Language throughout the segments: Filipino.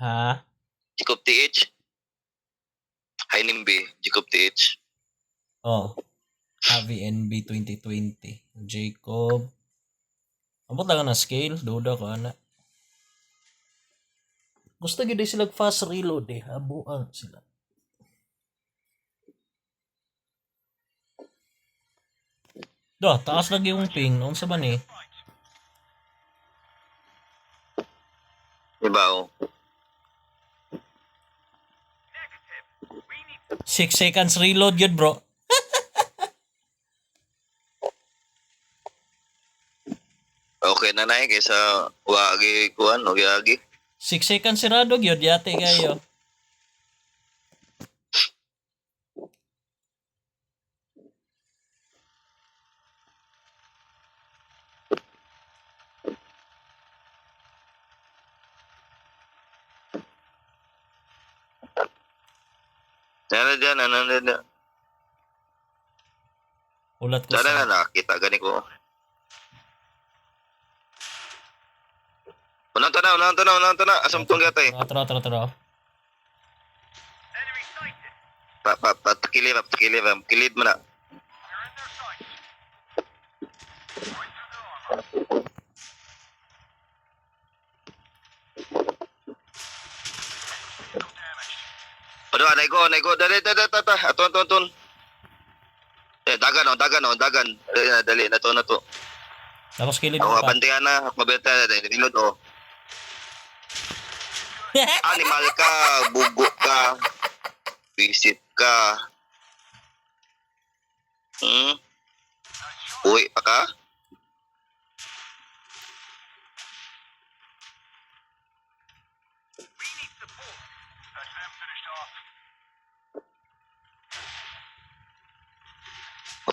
Ha? Jacob TH. Hi Nimbi, Jacob TH. Oh. Avi NB 2020. Jacob. Abot lang na scale. Duda ko, ana. Gusto gid sila fast reload eh. Habuan sila. Do, taas lagi yung ping. Unsa ba ni? Ibaw. 6 seconds reload yun, bro. Okay na na kaysa wagi kuan o yagi. 6 seconds sirado yun. Yate kayo. Dyan. Ulat ko Sana na sa... nakita gani ko. Unang tanaw. Asam tong gatay. Tara. Pakilid, kilid mo na. Ano, anay ko. Dali. Aton. Dagan. Dali, na to. Tapos kilid Ako mo pa. kabantihan na, mabenta na, nilod o. Animal ka, bugo ka, visit ka. Uwi pa ka?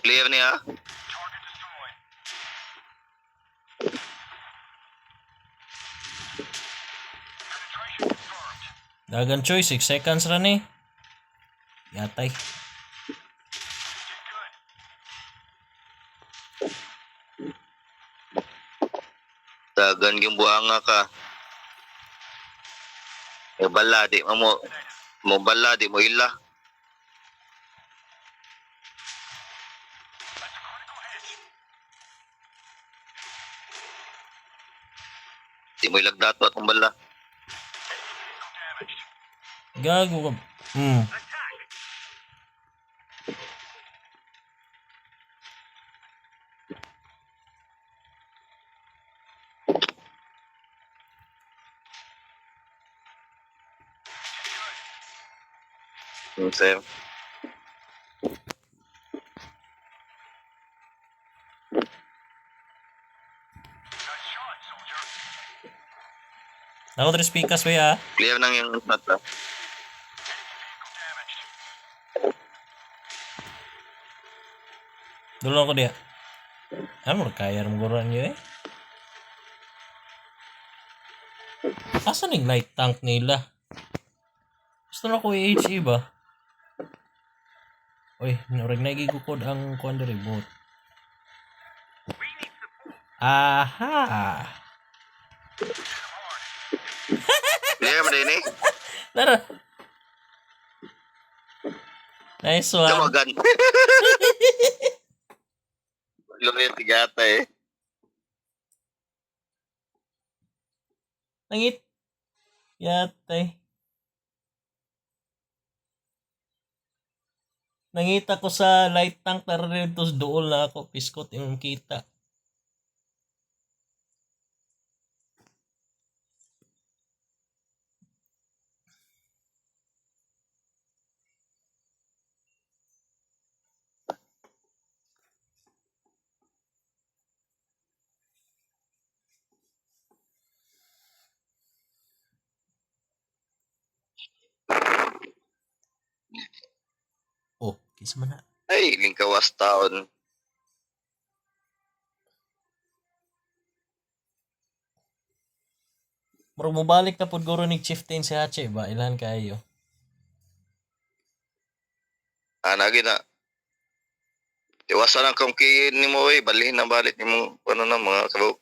Clear niya? Dagan choy, 6 seconds ra ni. Yatay. Dagan yung buhanga ka. Bala, di mo bala, di mo ila. Di mo ilagdato atong bala. Gago ka. Sir. Ako 3 speakers ba ya? Clear nang yung shot lang. Dulu ako dia. Ano mo kaya mo guran yun eh? Asan yung light tank nila? Gusto na ko HE ba? Uy, narig nagigukod ang kuan diri bot. Aha! Clear mo din eh. Tara! Nice one! Kamagan. Lumit tigata eh. Nangit! Yatay. Nangita ko sa light tank pero dito dool na ako. Piskot yung kita. Oh, kiss mo na. Ay, lingkawas taon. Bro, mubalik na po guro ni Chieftain si Hache ba? Ilan kayo? Lagi na. Iwasan ang kong kiin ni mo eh. Balhin na balit ni mo. Ano na mga kabaw.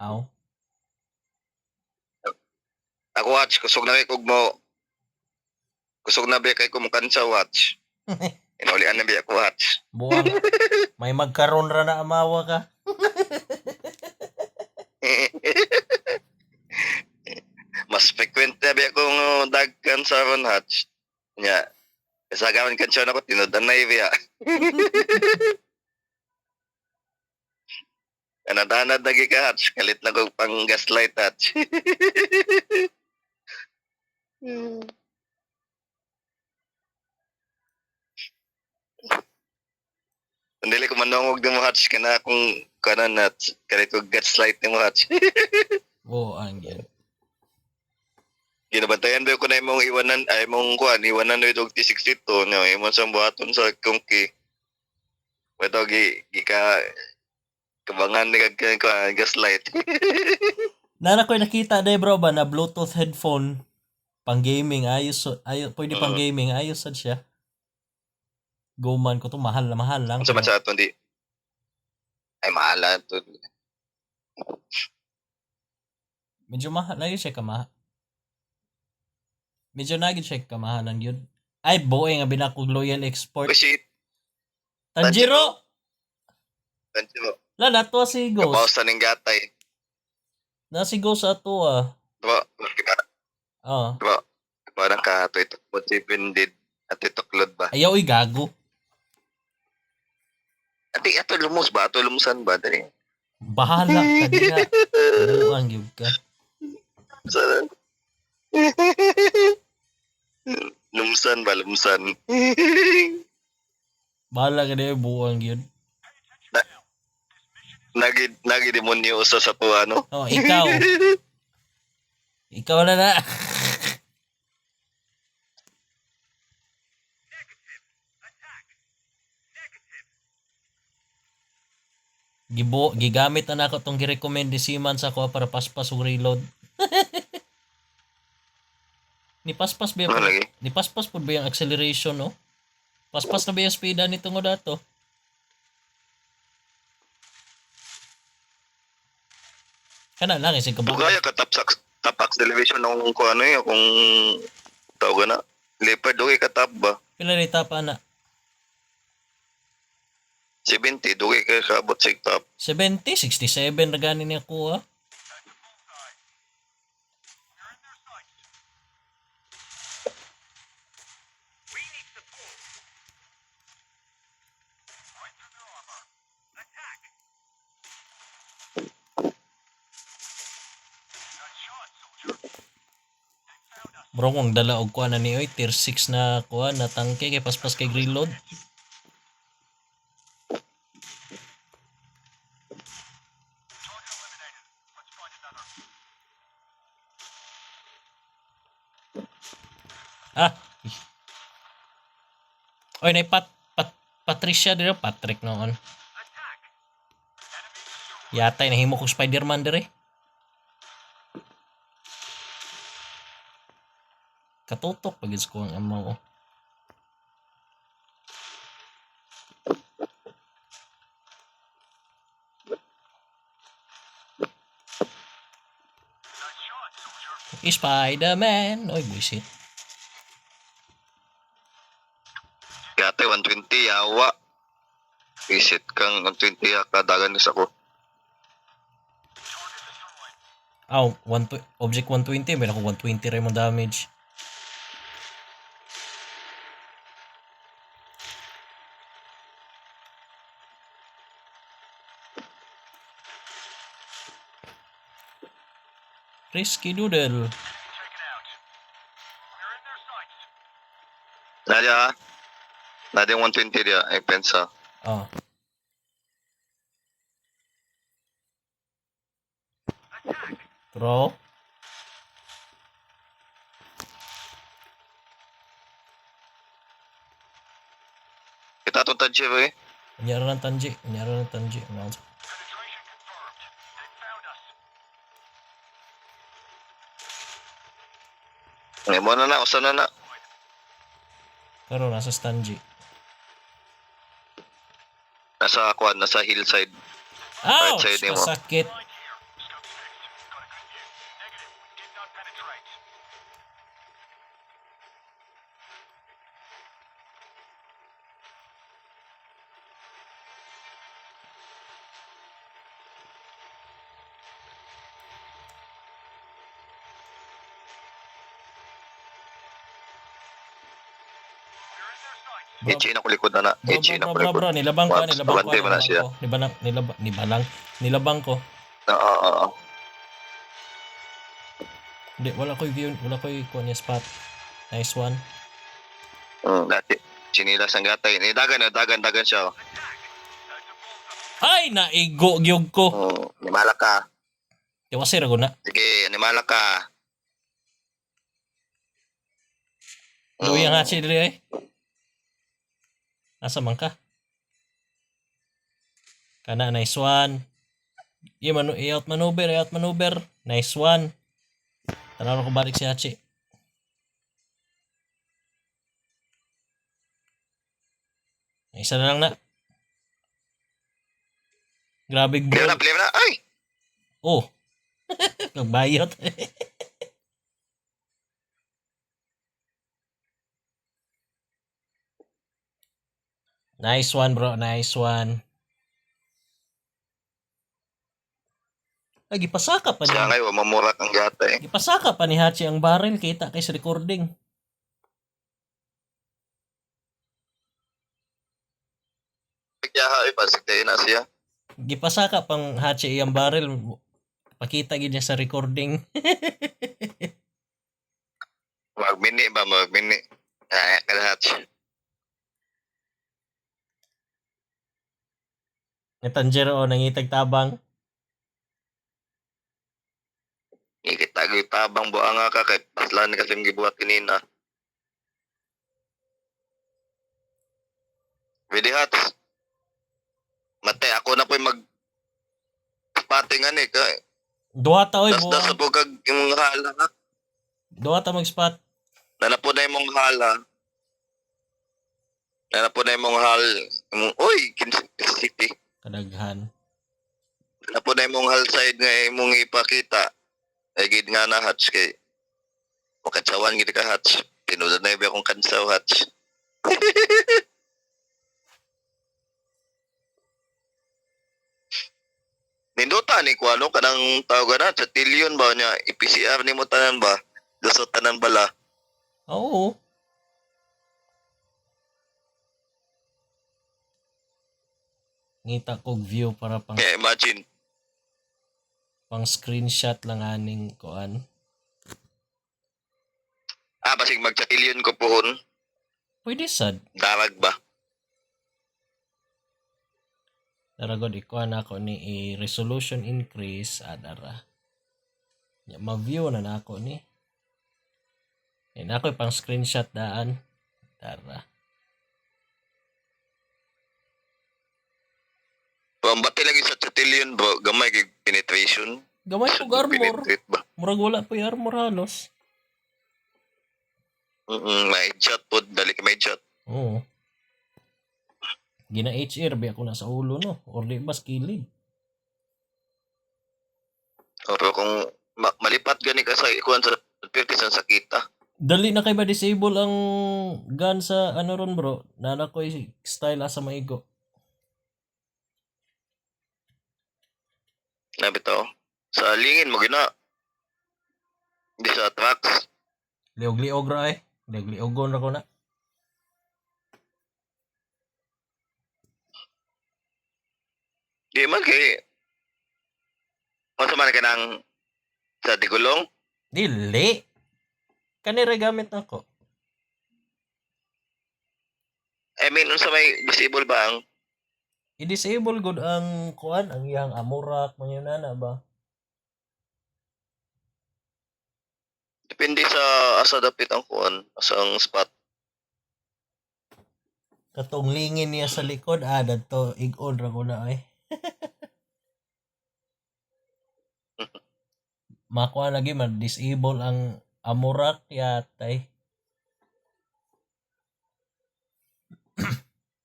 Aw. Ako watch, kusog na kay kog mo. Kusog na ba kay kung kansa watch. Inulian na ba ako watch. Buang. May magkaroon ra na amawa ka. Mas frequent na ba akong dagkan sa ron hatch. Nya, sa gawin kansyon ako, tinudan na iya. Anadanad na ka hatch, kalit na kong pang gaslight hatch. Andili ko manungog din mo hatch, kana akong kanan hatch, kalit ko gaslight ni mo hatch. Buang yan. Ginabantayan ba ko na imong iwanan, ay imong kuan, iwanan na itong T62, no, imong sa buhaton sa kungki. Ito, gika, kabangan ni kag gaslight. Nana ko'y nakita day bro ba na Bluetooth headphone pang gaming ayos pwede pang gaming ayos sad siya. Guman ko to mahal lang. Sa sa aton di. Ay mahala to. Medyo mahal lagi siya kamahal. Medyo nagid siya kamahalan yun. Ay boy nga binakog loyal export. Kasi Tanjiro. Tanjiro. La nato si Ghost. Kapaus ning gatay. Na si Ghost ato ah. Diba? Oh. Diba? Parang ka to ito po si Bindid at ito klod ba? Ayaw gago. Ati ato lumus ba? Ato lumusan ba? Dali. Bahala ka di nga. Buang yun ka. Saan? Lumusan ba? Lumusan. Bahala ka di buang yun. Nagi demonyo usa sa to ano? Oh, ikaw. Ikaw na. Gigamit na ako tong gi-recommend ni Siman sa ko para paspas og reload. Ni paspas ba Ano lagi? ni paspas pud ba yung acceleration no? Paspas na ba yung speed nito ngo dato? Kana lang isig ka ba? Bugaya ka top acceleration ng kung ano yun, kung tawag na. Leopard okay ka top ba? Pila ni tapa na? 70, dugay ka kaabot sa top. 70, 67 na ganin niya kuha. Bro, kung dala og kuha na ni oy, tier 6 na kuha na tangke kay paspas kay reload. Ah. Oy, nay Patricia dire, Patrick noon. Yatay nahimo ko Spider-Man dire. Katutok pagis ko ang amaw. Spider-Man. Oy, buisit. Gate 120 yawa. Visit kang 120 kadagan is ako. Aw, object 120, may ako 120 rin mo damage. Risky Doodle. Nadia, Nadia 120 dia, ay pensa. Oh. Bro. Kita to touch eh. Anyara ng Tanji. Ngay mo na usa na. Pero nasa Tanji. Nasa hillside. Ouch! Right side ni mo. Masakit. Bro, Ichi na kulikod na na. Ichi na kulikod. bro, nilabang ko, Abante man na siya. nilabang ko. Oo. Hindi, wala ko yung spot. Nice one. Dati. Chinilas ang gatay. Dagan siya. Ay, naigo gyud ko. Animala ka. Tiwasir ako na. Sige, animala ka. Luwi ang hatsi diri eh. Asa man ka? Kana, nice one. I-out maneuver. Nice one. Tanaw ko balik si Hachi. Isa na lang na. Grabe bro. Play na. Ay! Oh. Nagbayot. Nice one bro, nice one. Ay, gipasaka pa Siya niya. ngayon, mamurak ang gatay. Gipasaka pa ni Hachi ang barrel. Kita kay sa recording. Kaya ipasik na siya. Gipasaka pang Hachi iyang barrel. Pakita gid niya sa recording. Magmini. Kalahat siya. Ni Tanjiro o nangitag tabang. Ikitagay tabang buanga ka kay paslan kasi yung gibuhat kanina. Pwede hats. Matay, ako na po yung mag-spottingan eh. Duha ta oy Das buwa. po kag yung hala. Duha ta mag-spot. Nanapo na yung mong hala. Nanapo na yung mong hal. Uy, Kansas City. Kadaghan. Nanapo na yung mong hal side nga mong ipakita. Ay gid nga na hats kay. Makatsawan gid ka hats. Pinulad na iba akong kansaw hats. Nindota ni ko ano kanang tawag na sa tilyon ba niya i-PCR ni mo tanan ba? Lusot tanan bala. Oo. Ngita kog view para Kaya imagine, pang screenshot lang aning kuan. basig magsatilyon ko pohon, Pwede sad. darag ba? Daragod ikuan ako ni resolution increase adara. Ya ma-view na nako ni. Yan ako pang screenshot daan. Dara. Pambati lagi sa satilyon ba, gamay kay penetration. Gamay kog armor. Penetrate ba? Murag wala pa yung armor halos. May shot po, dali ka may shot. Oo. Gina HR ba ako nasa ulo no? Or di ba skilled? Pero kung malipat gani ka sa ikuan sa pertisan sa kita. Dali na kay ba disable ang gun sa ano ron bro? Nana ko style asa maigo. Nabitaw. Sa lingin mo gina. Hindi sa tracks. Liog-liog ra eh. Liog-liogon ra ko na. Di man kay man ka ng sa digulong. Dili. Kanira gamit nako. I mean, unsa may disable ba ang I-disable good ang kuan, ang iyang amurak manyunana ba? depende sa asa dapit ang kuan, asa ang spot. Katong lingin niya sa likod, dadto ig-on ra ko na eh. Makuha lagi ma-disable ang amurak yatay.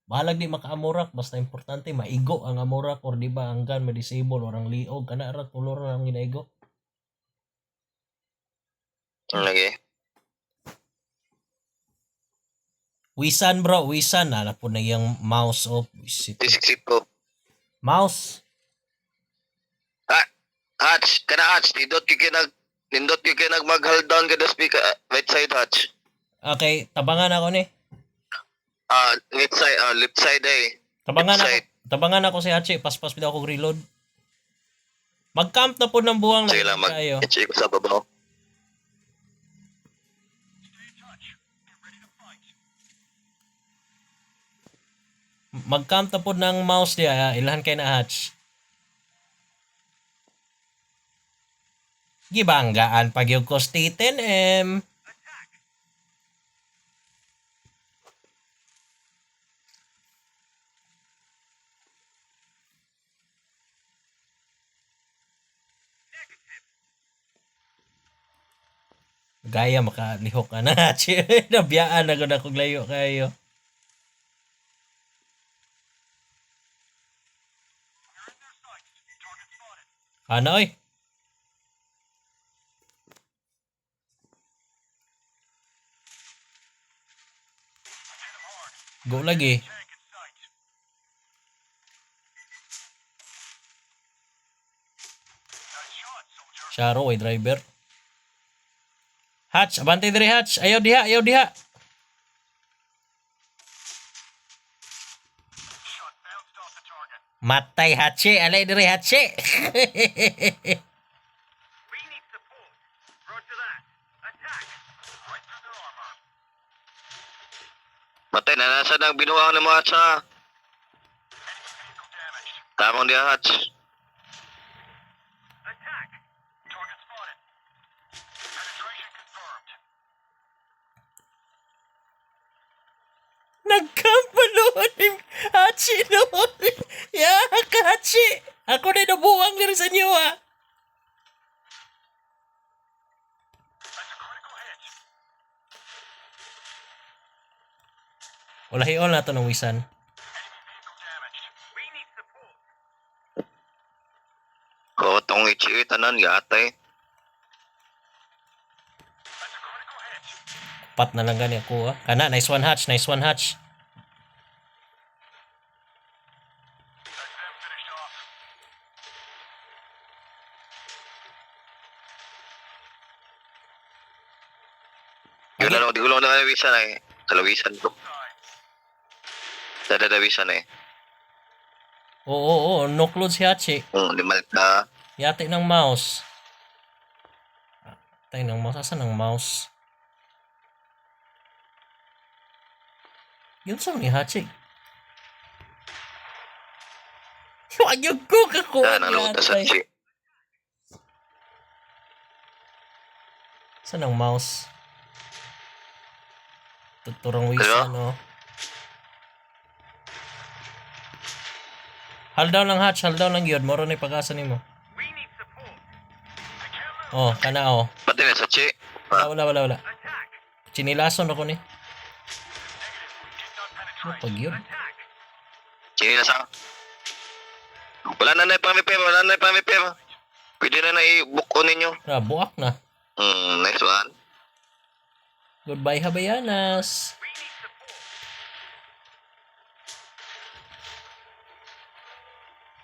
Bahalag di maka-amurak, basta importante maigo ang amurak or di ba ang gun ma-disable or ang liog kana ra tulor ang ginaigo. Lagi. Wisan bro, wisan. Nala po na yung mouse of. T62. Mouse. Hatch, kana hatch, nindot yung kinag mag-hold down kada speaker, right side hatch. Okay, tabangan ako ni. Left side eh. Tabangan Left ako. side. Tabangan ako si Hachi. Paspas pila ako reload. Mag-camp na po ng buwang Sige lang, kayo. mag-check ko sa babaw. Mag-camp na po ng mouse niya. Ilahan kayo na Hatch. Gibanggaan pag yung cost T10M. Gaya makalihok ka na Hatch. Nabiyaan na ko na kung layo kayo. Ano oy? Go lagi. Sharo way driver. Hatch, abante dire Hatch. Ayaw diha, ayaw diha. Matay Hatche, alay dire Hatche. Matay na nasa nang binuang ng mga hatch ha. Tamang dia hatch. Nagkampanoon ni Hachi noon. Yak, Hachi. Ako na nabuwang nila sa inyo, ha. Wala hiol na to ng wisan. Tong ichi tanan gatay. Pat na lang gani ako, ha. Kana, nice one Hatch, nice one Hatch. Yun na, di ko lang nalawisan eh. Kalawisan ko. Dadadawisan eh. Oo, no-cload si Hachi. Limalit na. Yate ng mouse. Tay ng mouse. Asan ang mouse? Yun saan ni Hachi? Huwag yung ko kakuha Yan, ano ta sa chi. Saan ang mouse? Tuturang wisan, no? Hold down lang Hatch, hold down lang yun. Moro na pag-asa ni mo. Oh, kana oh. Pati na sa chi. Wala. Chinilason ako ni. Oh, pag yun. Chi na sa. Wala na pamipir. Pwede na i-book ninyo. Buak na. Nice one. Goodbye, Habayanas.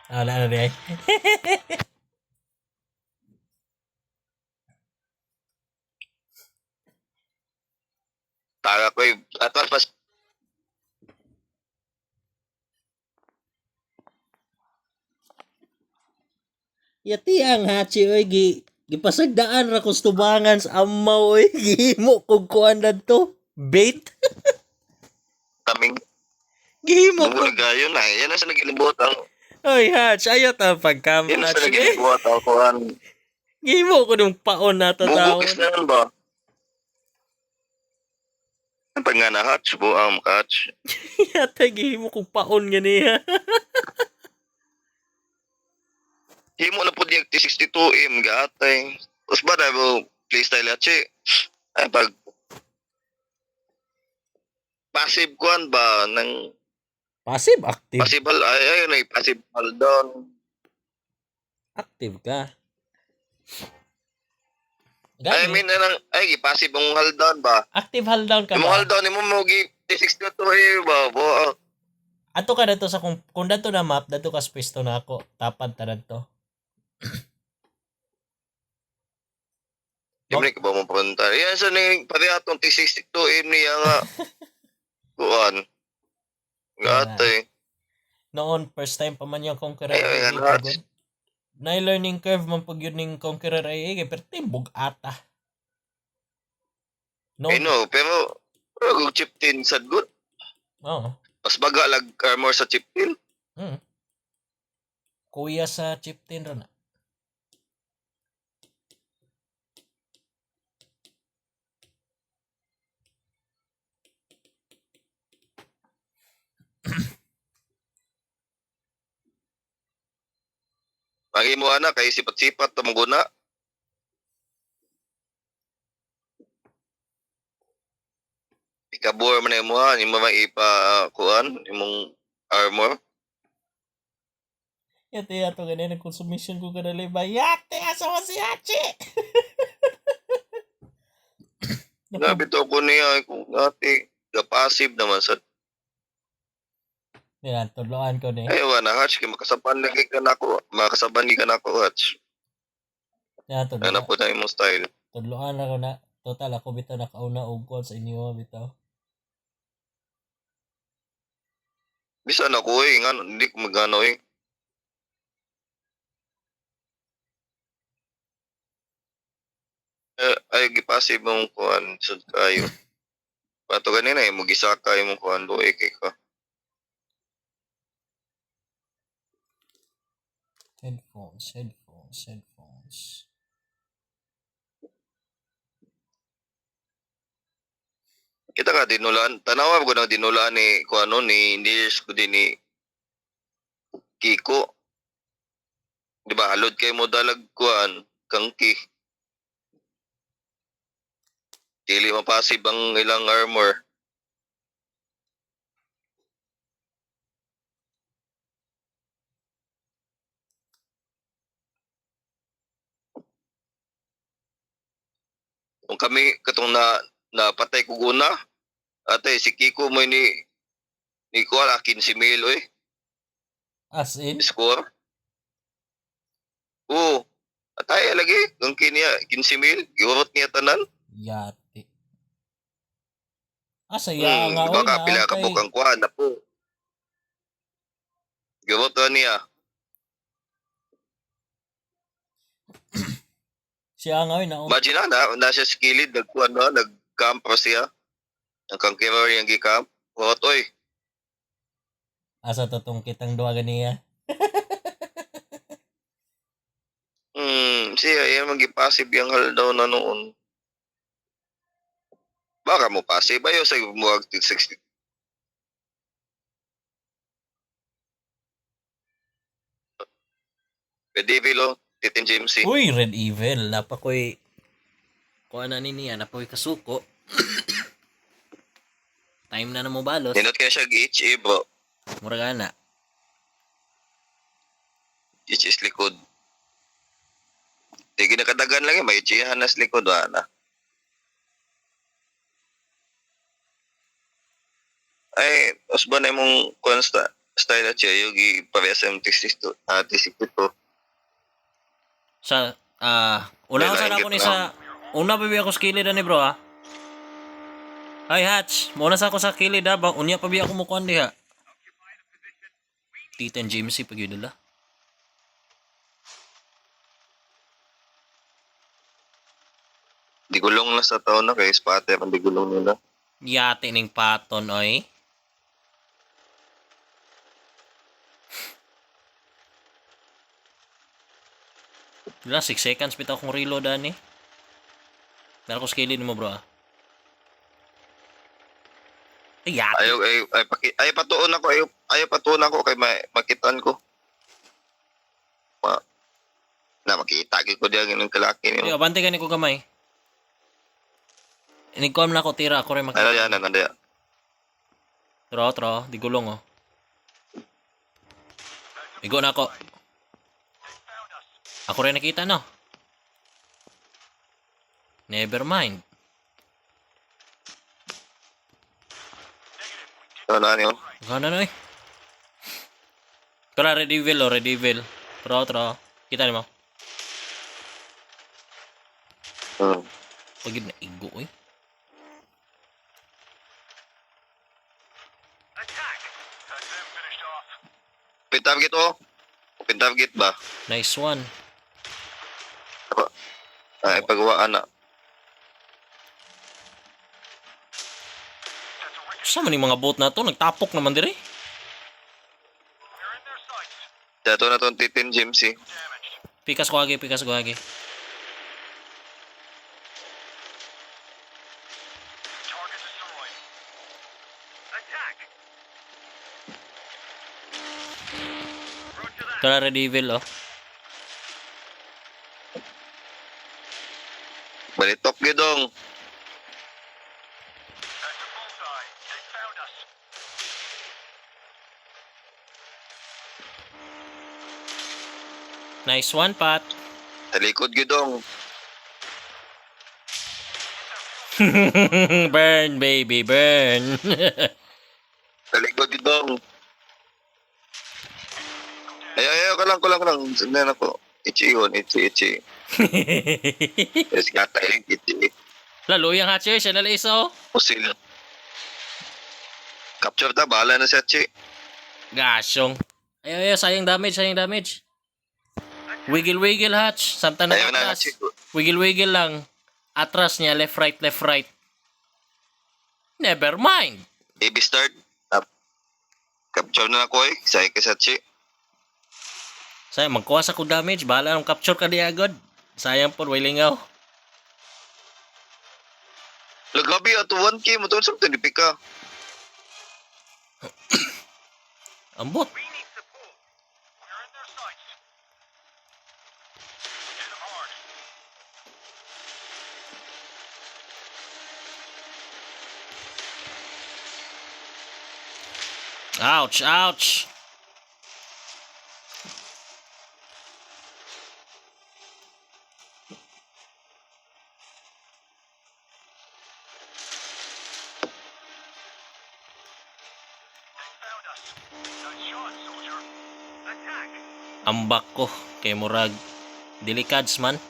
Wala na rin. Taga ko atwas pas. Yati ang Hachi, oy, gipasagdaan ra kung tubangan sa amaw, oy. Gihimo kung kuhan na to. Bait. Kaming Gihimo ko. gayon na. Yan na sa nagilibot ang. Oy, Hatch, ayaw ta pagkamp, Yan na sa Hatch. nagilibot ang kuhan. Gihimo ko nung paon na to tao. Bubukis na yan ba? Pag nga na hatch, buang hatch. Yata, gihimo kong paon nga niya. Himo na po di T62M gatay. Tapos ba na mo playstyle hatch ay pag passive kuan ba ng Passive, active. possible ay passive down. Active ka. I Gani, mean, ipasib mong haldown ba? active hold down ka Imong ba? haldown, imo mo gi T62 ba? Ato ka dito sa kung dato na map, dato ka space to na ako. Tapad ta dito. Imni ka ba mo punta? Yan sa ning pari atong T62 imni nga kuan. Kaya Gatay. noon first time pa man yung Conqueror Ay, AA nga. pagod. Na learning curve man pag yun ning Conqueror AA pero timbog ata. I No. know, pero kung chip tin sad good. Oo. Mas baga lag armor sa chip tin. Mm. Kuya sa chip 10 ron. Ang imo ana kay sipat-sipat ta mong guna. Ikabor man na imo ha, imo maipa kuan imong armor. Yate ato ganyan ang consumption ko kada liba. Yate asawa si Hachi. Grabe to ko niya kung ati passive naman sa Yan, tuloan ko ni. ay wala hatch kay makasaban lagi ka nako. Makasaban gi ka nako hatch. Yan, Ano po na imong style. tudloan ako na. Total ako bitaw nakauna og kuan sa inyo bitaw. Bisan ako nga hindi ko magano ay gipasive mong kuan sud kayo. Pato ganina mo gisaka imong kuan do kay ka. Headphones. Kita ka dinulaan, tanawa ko na dinulaan ni kuano ni Nears ko din ni Kiko. Di ba halod kay mo dalag kuan kangki. Dili mapasib ang ilang armor. Kung kami katong napatay ko guna, ate si Kiko mo ni kuan 15,000 oy. As in, Score. Oo. Atay lagi kung kiniya 15,000 giurot niya tanan. yate. Saya nga oy Baka pila ka naantay. bukang kuan na po. Giurot na niya. Siya nga oy naon. Imagine na siya skilled nagkuan na nag-camp pa siya. Ang kangkero yung gi-camp. Hot oy. Asa totong kitang duha ganiya. Siya yan mag-passive yung haldaw na noon. Baka mo passive ayo sa muwag 60. Pwede bilo, Titin James. Uy, Red Evil, napakoy kuan na niya, napakoy kasuko. Time na mo balos. Ninot kaya siya gi-HE bro. Mura gana. HE likod. Di ginakadagan lang may HE hanas likod na. Ay, usba na imong konsta style at siya yung i-parehas T62. Sa una ko sana ako ni sa una pa biya ko sa kilid ni bro ha. Ay Hatch, muna sa ako sa kilid ha, bang unya pa biya ako mukuan diha. Titan James pag yun nila. Di gulong na sa taon na kay spatter ang di gulong nila. Yate ning paton oy. Wala, 6 seconds bitaw akong reload ani. Dala ko skillin mo bro ah. Ay, yate. Ay patuon ako ayo patuon ako kay makitan ko. Na makita ko diyan ng kalaki Ay, niyo. abante ka ni ko gamay. Inigkom na ako tira ako rin Ano yan, ano yan. Tro, di gulong oh. Igo na ako. Ako rin nakita no. Never mind. Ano niyo? Gana na eh. Tara, Red Evil oh, Red Evil. Tara. Kita ni mo. Pagid na igo eh. Open target oh. Open target ba? Nice one. Ay, pagawaan na. Sama ni mga boat na to, nagtapok naman dire. Dato na itong titin, James eh. Pikas ko agi. Tara, Red Evil oh. Balitok gidong. Nice one, Pat. Sa likod gidong. Burn, baby, burn. Sa likod gidong. Ay, ko lang. Sundan ako. Ichi. Yes, katay, ichi. Lalo yung hatcher, siya nala isa oh. Usil. Capture ta, bahala na siya, Chi. Gasyong. Ayaw, sayang damage. Wiggle, hatch. Samtang Ayaw na, atras. Chi. Wiggle lang. Atras niya, left, right. Never mind. AB start. Capture na ako eh. Sayang ka siya, Chi. Sayang, magkuha sa ko damage. Bahala ng capture ka di agad. Sayang po, wilingaw. Lagabi ato 1K mo to sa tinipika. Ambot. Ouch. Ambak ko kay murag delikads man.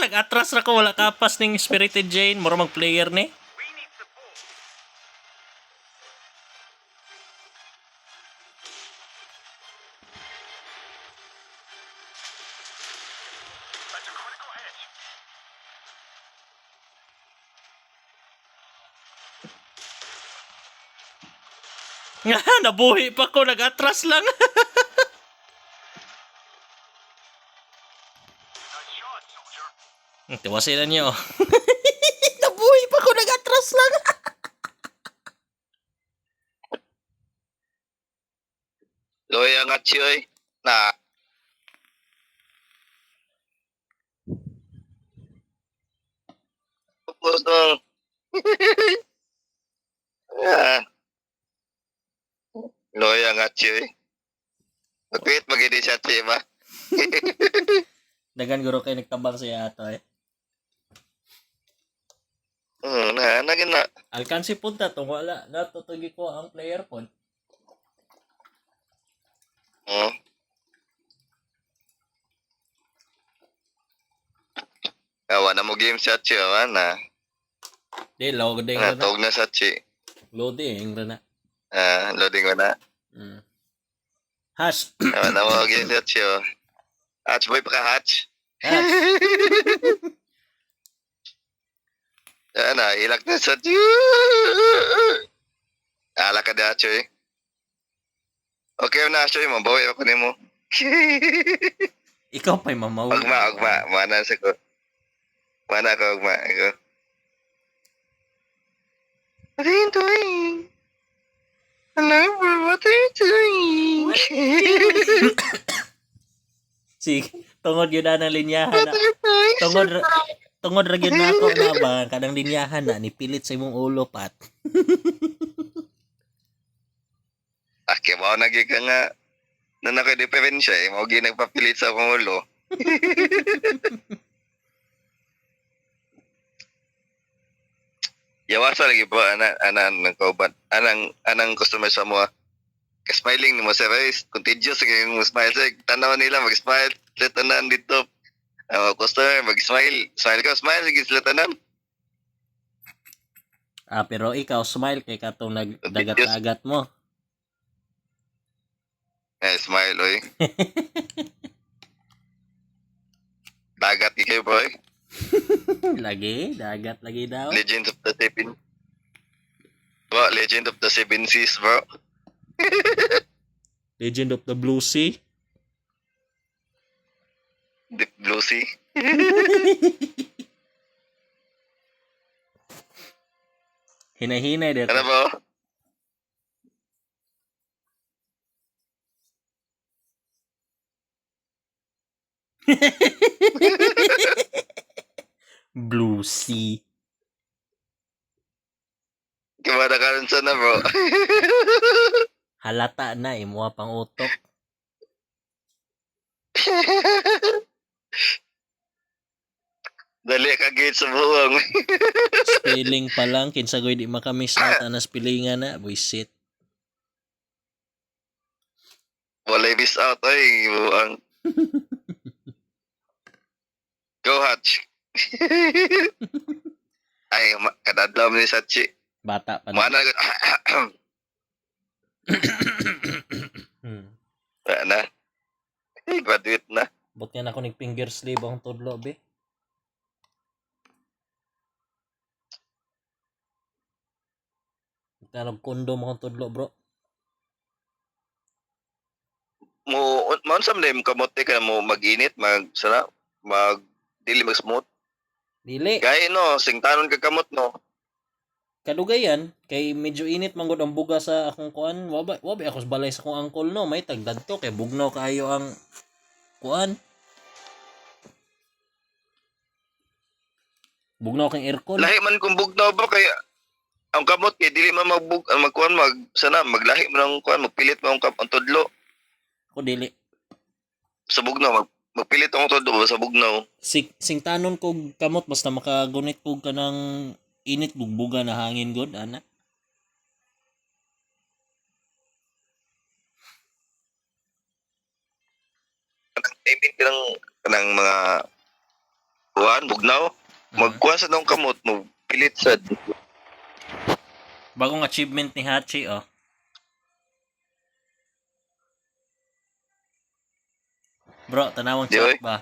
Nag-atras na ko, wala kapas ning Spirited Jane, mura mag player ni. Nabuhi pa ko, nag-atras lang. Tiwasin niyo. Nabuhi pa ko, nag-atras lang. Loy ang Chi oy. Na. Tapos nung. Loy ang Chi oy. Nagpit magindi siya, Chi ba? Dagan guro kay nagtabang siya ato eh. Nagin na. Alkansi punta to, wala. Natutugi ko ang player pod. Awa na mo game sa Chi, awa na. Di, loading na. Natog na sa Chi. Loading na. Loading ko na. Hash. Awa na mo game sa Chi, oh. Hatch boy pa ka, hatch. Hash. Ilak na sa Chi. Ala ka da, Chi. Okay na, Chi. Mabawi ako ni mo. Ikaw pa'y mamawi. Ugma. Mana sa ko. Mana ko, ugma. Ako. Rin. Hello, bro. What are you doing? Sige, tungod yun na ng linyahan What na. are you doing? Tungod, tungod ra gyud nako na ba kadang linyahan na nipilit sa imong ulo pat. Kaya mo naging ka nga na nakadiferensya eh. Mo nagpapilit sa akong ulo. Yawasa lagi po, anang kauban. Anang customer sa mo. Ka-smiling ni mo sir, contagious kayo mo smile sir. Tanaw nila, mag-smile. Sila tanan dito. Customer, mag-smile. Smile ka, smile. Sige, sila tanan. Pero ikaw smile kay katong nagdagat-agat mo. Smile, oy. Dagat kayo, boy. Lagi, dagat lagi daw. Legend of the Seven. Bro, Legend of the Seven Seas, bro. Legend of the Blue Sea. Deep Blue Sea. Hinay-hinay dito. Ano ba? Blue Sea. Kimada ka rin sana, bro. Halata na imo pang utok. Dali ka gate sa buwang. Spelling pa lang kinsa goy di makamiss out ana spellingan na buisit. Walay miss out, oy. Buwang. Go, Hatch. Ay, kadadlaw ni Sachi. Bata pa na. Mana na. Graduate na. Buti na ako nig finger sleeve ang tudlo be. Buti kondom akong tudlo bro. Mo unsam na yung kamote ka mo mag-init, mag dili mag-smooth. Dili. Gaya no, singtanon ka kamot no. Kadugayan kay medyo init man gud ang buga sa akong kuan. Wabi ako sa balay sa akong angkol no, may tagdadto kay bugnaw kaayo ang kuan. Bugnaw kang aircon. Lahi man kung bugnaw ba kaya ang kamot kay dili man magkuan maglahi man ang kuan, magpilit mo ang tudlo. Ako dili. Sa bugnaw magpilit ang tudlo sa bugnaw. Singtanon kog kamot basta makagunit kog kanang init bugbuga na hangin god ana. Maybe kanang mga kuan bugnaw. Magkuha sa nung kamot mo pilit sad. Bagong achievement ni Hachi oh. Bro, tanawang Di, oy. chat ba?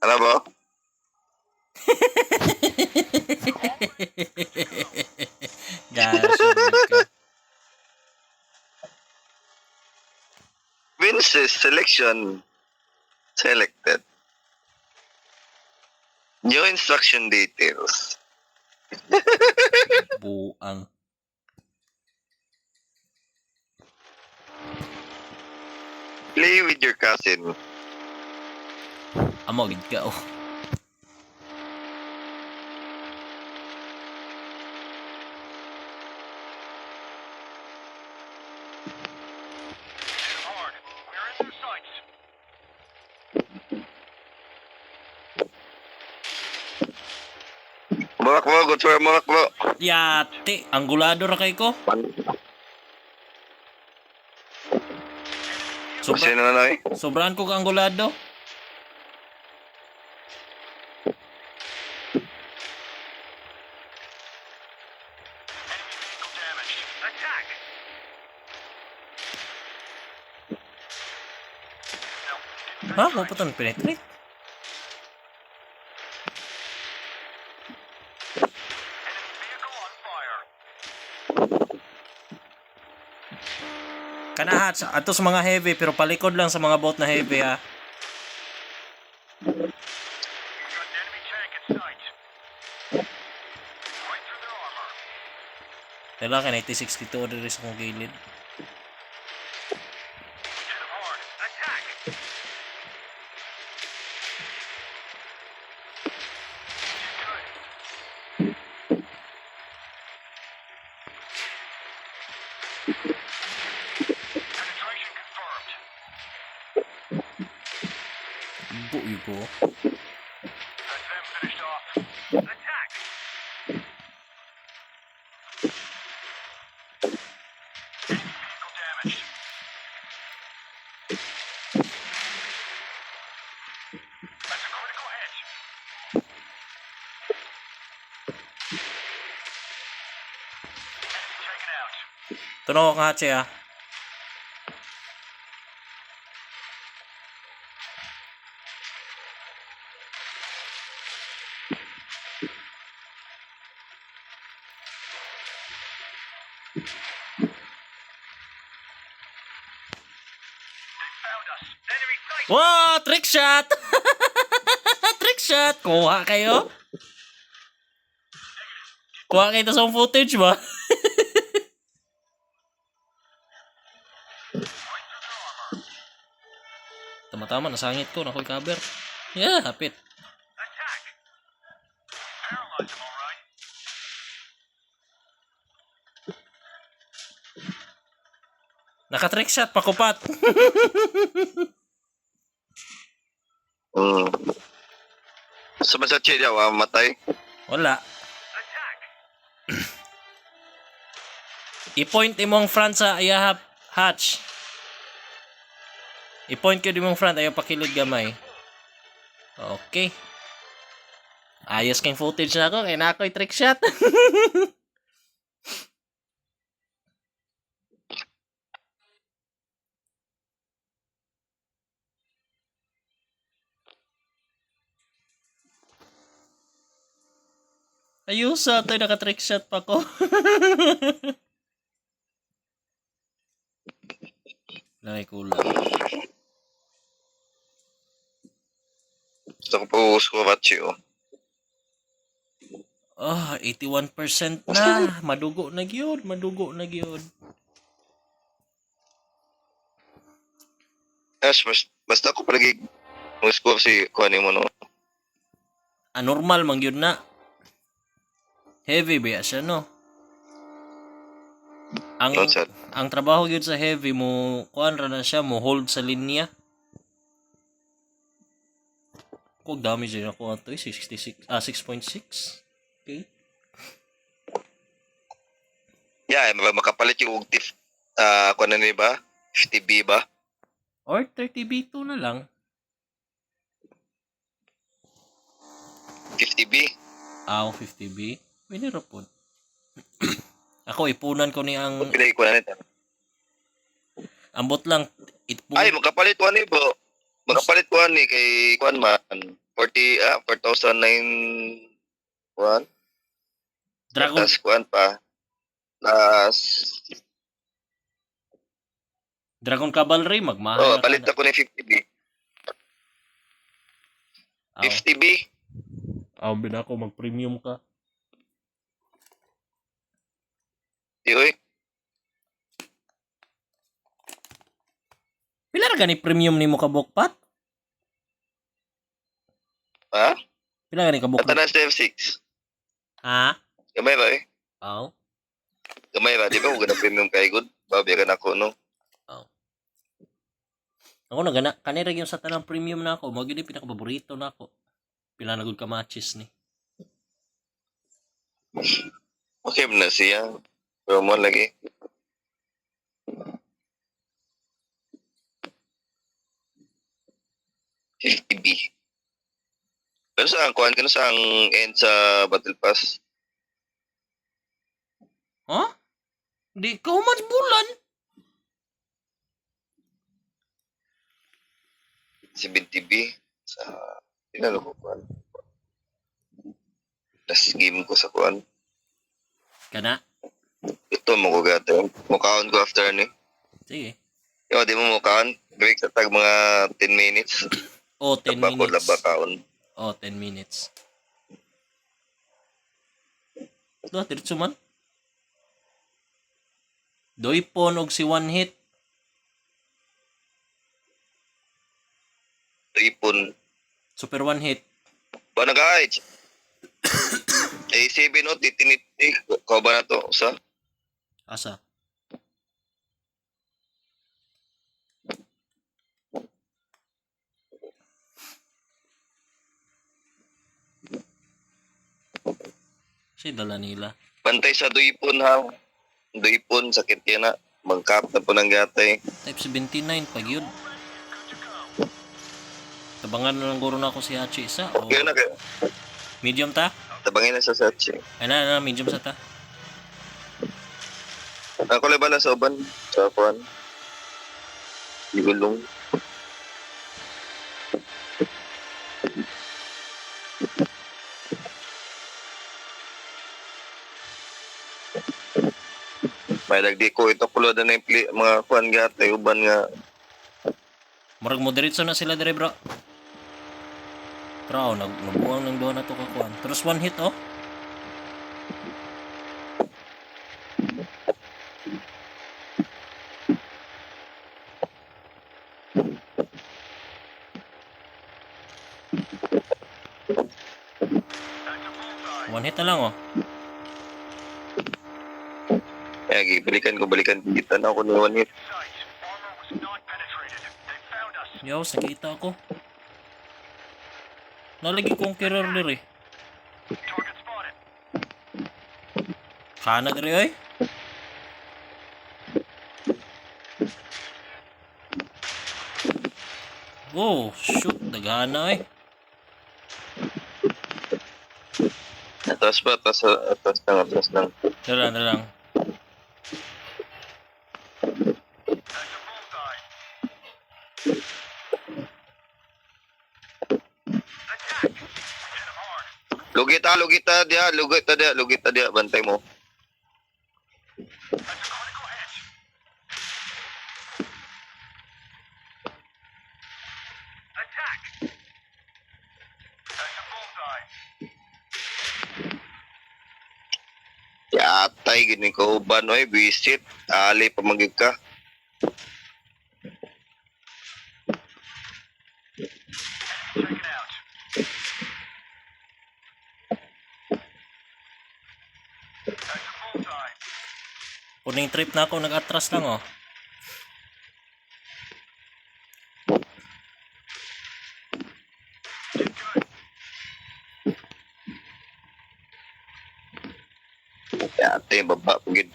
Ano ba? Gosh, Vince's selection selected. New instruction details. buang. Play with your cousin. Amo gid ka oh. Makakbo, good for makakbo. Yate, anggulado ra kay ko. Sino na na Sobrahan ko ka anggulado. Ha? Mo pa itong penetrate? Kanahat, ato sa mga heavy, pero palikod lang sa mga boat na heavy ha. Dala ka 9062 diri sa kong gilid. Buyo ko. Tunaw ka Hachi ah. Wow! Trick shot! Trick shot! Kuha kayo? Kuha kayo sa footage ba? Tama-tama, nasangit ko. Nakoy cover. Yeah, hapit. Naka-trick shot, pakupat. Sa Masachi daw, matay. Wala. I-point imong front sa ayahap hatch. I-point ko imong front ayaw pakilid gamay. Okay. Ayos kang footage na ako. Kaya na ako'y trick shot. Ayos ito. Naka-trick shot pa ko. Nakikulang. Gusto ko po ko Machi, oh. Oh, 81% na. Madugo na gyud. Madugo na gyud. Yes, basta ko palagi score si kuha mo, no? Anormal man gyud na. Heavy ba siya, no? No, sir. Ang trabaho gyud sa heavy mo, kuan ra na siya mo hold sa linya. Kung damage din ako ato 6.6. Okay. Yeah, makapalit yung tif kuha na ni ba? 50B ba? Or 30B2 na lang. 50B? 50B. Pwede ra po. Ako ipunan ko ni ang Pinay ko na nito. ambot lang Ay, makapalit ko ni bro. Makapalit ko ni kay kuan man 4,009 kuan. Dragon Tas kuan pa. Tas Cavalry magmahal na palit kada. ako ni 50B. 50B? Bin ako mag-premium ka. Di oy. Pila ra gani premium nimo ka bukpat? Ha? Pila gani ka bukpat? Katanas na F6. Ha? Gamay ba eh? Aw. Gamay ba? Di ba kung ganang premium kay good? Babiyagan ako, no? Ako na gana kanira gyud sa tanang premium na ako, mao gyud pinaka paborito na ako. Pila na gud ka matches ni. Okay na siya. Pero mo lagi. $50B. Pero saan? Kuhan ka na saan end sa Battle Pass? Ha? Di ka human bulan. 70B. Sa... Tinalo ko kuhan. Last game ko sa kuhan. Kana? Ito mo ko gata. Mukhaon ko after ni. Sige. Yo, di mo mukhaon. Break sa tag mga 10 minutes. Oh, 10 Laba ko, minutes. laba kaon. Oh, 10 minutes. Do, diretso man. Doipon og si one hit. Ipon. Super one hit. Ba na guys? A7 no, titinit. Kau ba na to? Sa? Asa? Si dala nila. Bantay sa duipon ha. Duipon, sakit yan na. Mangkap na po ng gatay. Type 79 pag yun. Tabangan na lang guro na ako si Hachi isa. O Kaya na kayo. medium ta? Tabangin na sa Sachi. Ay na, medium sa ta. Ako lang ba na sa uban? Sa kuhan? Igulong. May lagdi ko ito kulo na yung mga kuhan gatay. Uban nga. Murag moderate na sila dire bro. Pero nagbuang ng doon na to kakuan. Terus one hit oh. One hit na lang oh. Kaya balikan kita na ako ni one hit. Yaws, nakita ako. Nalagi kong kirer dire. Kana dire ay. Oh, shoot, dagana ay. Atas ba? Atas lang. Dala na lang. Lugit ta dia, bantay mo. Yatay, gini ko uban, oy, visit, ali pamagig ka. Kuning trip na ako, nag-atras lang oh. Yatay, baba, pagid.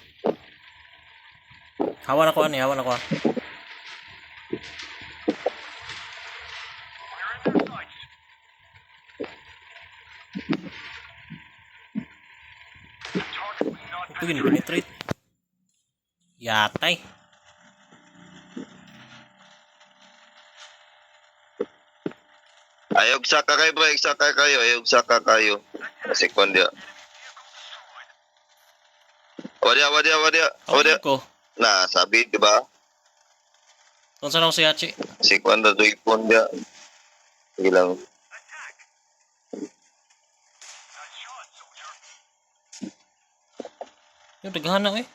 Hawan ako ani, hawan ako. Ito gini penetrate. Yatay. Ayog saka kayo ba? Ayog saka kayo. Kasi kwan dia. Wadia. Awag ko. Nah, sabi, di ba? Kung saan ako si Hachi? Si kwan na duipon dia. Ilang. Yung daghana eh.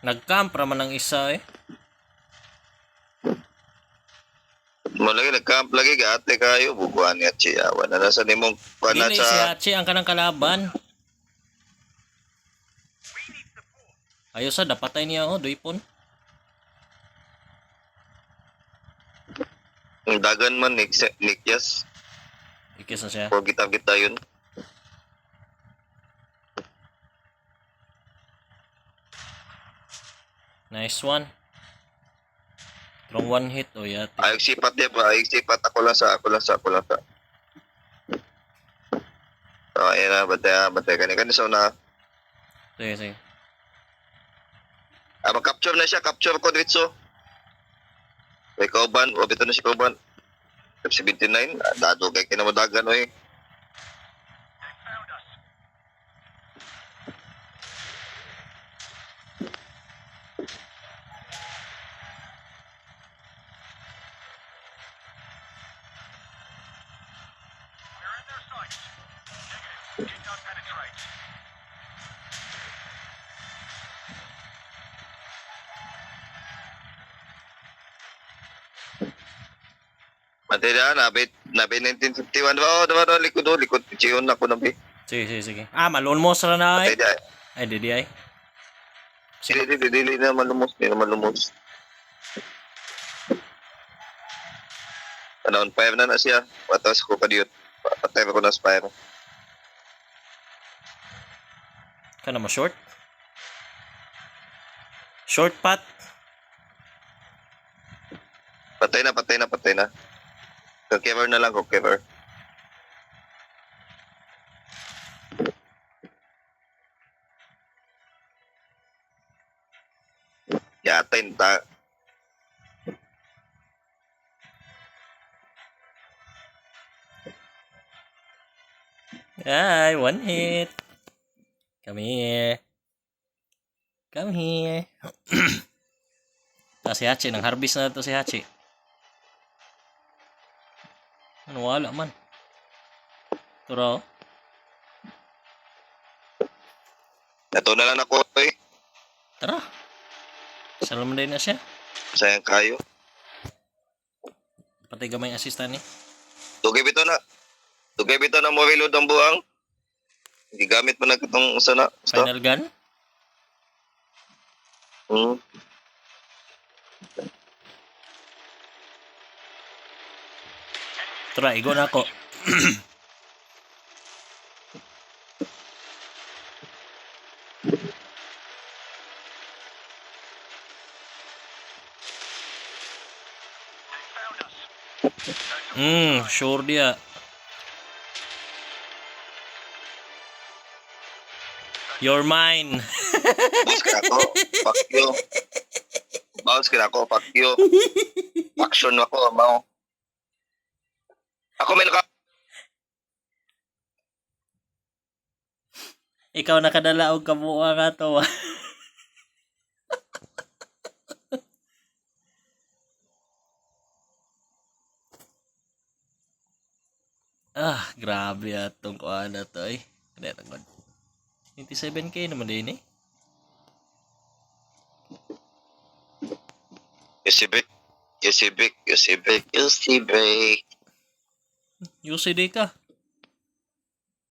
Nag-camp raman ng isa eh. Malagi nag-camp lagi ate kayo bukuan ni Achi. Wala na sa nimong kwan Dili si sa Hachi ang kanang kalaban. Ayo sa dapatay niya oh, duipon. dagan man Nikyas. Ikis na siya. O kita yun. Nice one. From one hit oh yati. Ayog sipat dia ba? Ayog sipat ako lang sa. Ayan na, batay kani sa una. Sige. Mag-capture na siya, capture ko dito. May kauban, o bito na si kauban. 79, dado kay kinamadagan oy. Ate na, nabit 1951. Diba, likod, pichiyon ako na, be. Sige. Ah, malun mo sa na Ate ay. na, Ay, di ay. Sige. dili na malumos, di na malumos. Ano, 5 na siya. Patas ko pa diyo. Patay ko na sa 5. Kana mo short? Short putt. Patay na. Cover na lang, cover. Yatain ta. Ay, one hit. Come here. Come here. Ta si Hachi, nang harvest na to si Hachi. Ano, wala man. Turo. Nato na lang ako, eh. Tara. Salam din na siya. Sayang kayo. Pati gamay assistant ni. Tugay bito na mo reload ang buang. Gigamit mo na itong sana. Final gun. Hmm. Tara, igo na ako. Sure dia. You're mine. Bounce ka ako, fuck you. Action ako, mao. Ako may Ikaw nakadala og kabuo nga to. Grabe atong kuha na to eh. Kaya tangod. 27k naman din eh. Yusibik. UCD ka.